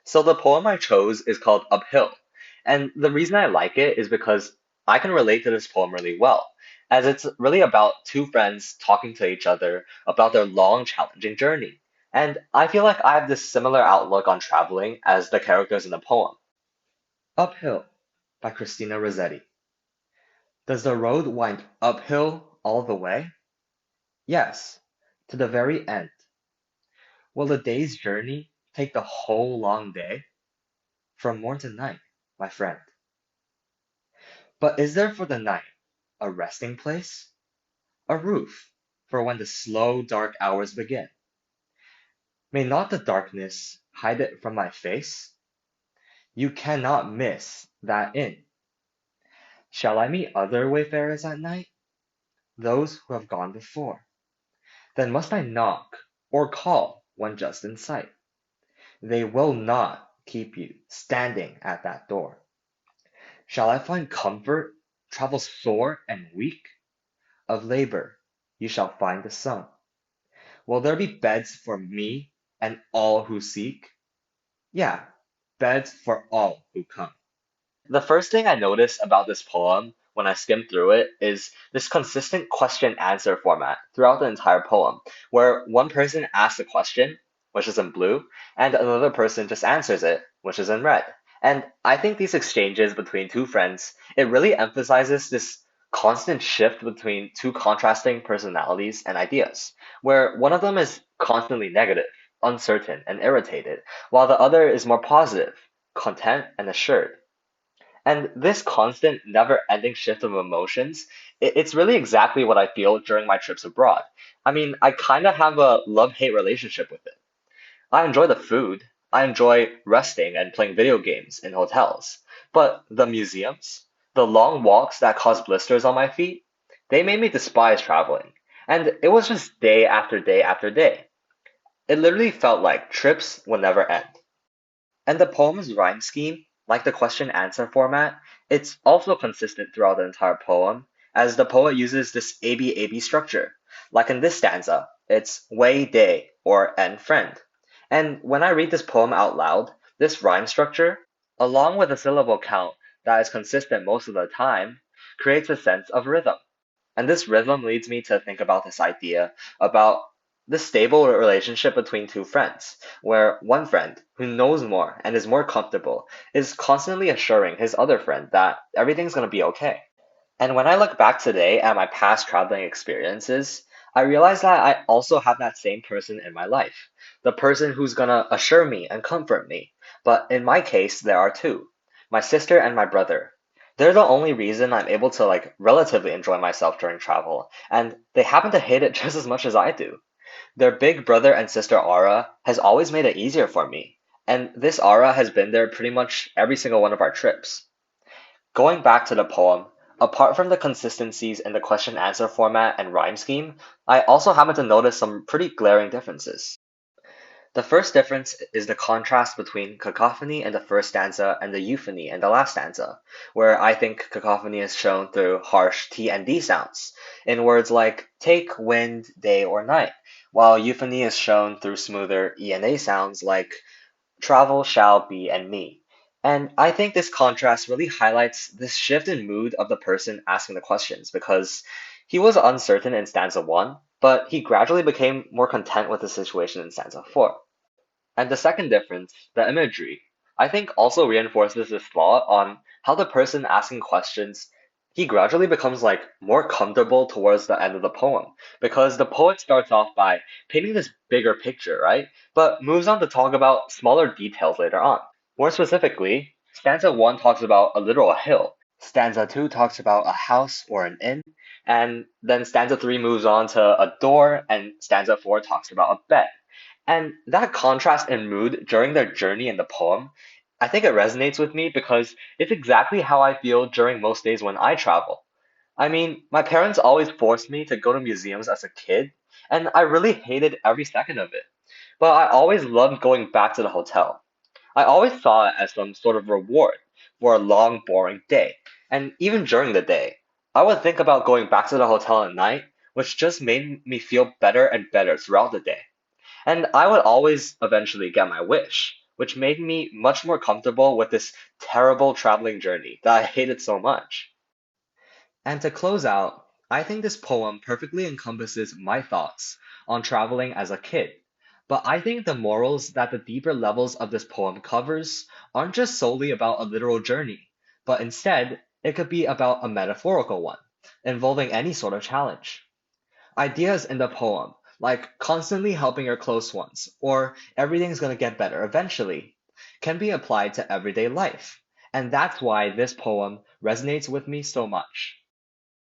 So the poem I chose is called Uphill. And the reason I like it is because I can relate to this poem really well, as it's really about two friends talking to each other about their long, challenging journey. And I feel like I have this similar outlook on traveling as the characters in the poem. Uphill by Christina Rossetti. Does the road wind uphill all the way? Yes, to the very end. Will the day's journey take the whole long day? From morn to night, my friend. But is there for the night a resting place? A roof for when the slow, dark hours begin? May not the darkness hide it from my face? You cannot miss that inn. Shall I meet other wayfarers at night? Those who have gone before? Then must I knock or call when just in sight? They will not keep you standing at that door. Shall I find comfort, travel sore and weak? Of labor you shall find the sum. Will there be beds for me and all who seek? Yeah, beds for all who come. The first thing I noticed about this poem when I skimmed through it is this consistent question answer format throughout the entire poem, where one person asks a question, which is in blue, and another person just answers it, which is in red. And I think these exchanges between two friends, it really emphasizes this constant shift between two contrasting personalities and ideas, where one of them is constantly negative, uncertain, and irritated, while the other is more positive, content, and assured. And this constant, never ending shift of emotions, it's really exactly what I feel during my trips abroad. I mean, I kind of have a love hate relationship with it. I enjoy the food, I enjoy resting and playing video games in hotels. But the museums, the long walks that cause blisters on my feet, they made me despise traveling. And it was just day after day after day. It literally felt like trips would never end. And the poem's rhyme scheme, like the question answer format, it's also consistent throughout the entire poem, as the poet uses this ABAB structure. Like in this stanza, it's way day or and friend. And when I read this poem out loud, this rhyme structure, along with a syllable count that is consistent most of the time, creates a sense of rhythm. And this rhythm leads me to think about this idea about the stable relationship between two friends, where one friend who knows more and is more comfortable is constantly assuring his other friend that everything's going to be okay. And when I look back today at my past traveling experiences, I realize that I also have that same person in my life, the person who's going to assure me and comfort me. But in my case, there are two, my sister and my brother. They're the only reason I'm able to like relatively enjoy myself during travel, and they happen to hate it just as much as I do. Their big brother and sister aura has always made it easier for me, and this aura has been there pretty much every single one of our trips. Going back to the poem, apart from the consistencies in the question answer format and rhyme scheme, I also happen to notice some pretty glaring differences. The first difference is the contrast between cacophony in the first stanza and the euphony in the last stanza, where I think cacophony is shown through harsh T and D sounds, in words like take, wind, day, or night, while euphony is shown through smoother E and A sounds like travel, shall, be, and me. And I think this contrast really highlights this shift in mood of the person asking the questions because he was uncertain in stanza 1, but he gradually became more content with the situation in stanza 4. And the second difference, the imagery, I think also reinforces this thought on how the person asking questions, he gradually becomes like more comfortable towards the end of the poem. Because the poet starts off by painting this bigger picture, right? But moves on to talk about smaller details later on. More specifically, stanza 1 talks about a literal hill. Stanza 2 talks about a house or an inn. And then stanza 3 moves on to a door, and stanza 4 talks about a bed. And that contrast in mood during their journey in the poem, I think it resonates with me because it's exactly how I feel during most days when I travel. I mean, my parents always forced me to go to museums as a kid, and I really hated every second of it. But I always loved going back to the hotel. I always saw it as some sort of reward for a long, boring day. And even during the day, I would think about going back to the hotel at night, which just made me feel better and better throughout the day. And I would always eventually get my wish, which made me much more comfortable with this terrible traveling journey that I hated so much. And to close out, I think this poem perfectly encompasses my thoughts on traveling as a kid. But I think the morals that the deeper levels of this poem covers aren't just solely about a literal journey, but instead, it could be about a metaphorical one, involving any sort of challenge. Ideas in the poem, like constantly helping your close ones, or everything's gonna get better eventually, can be applied to everyday life. And that's why this poem resonates with me so much.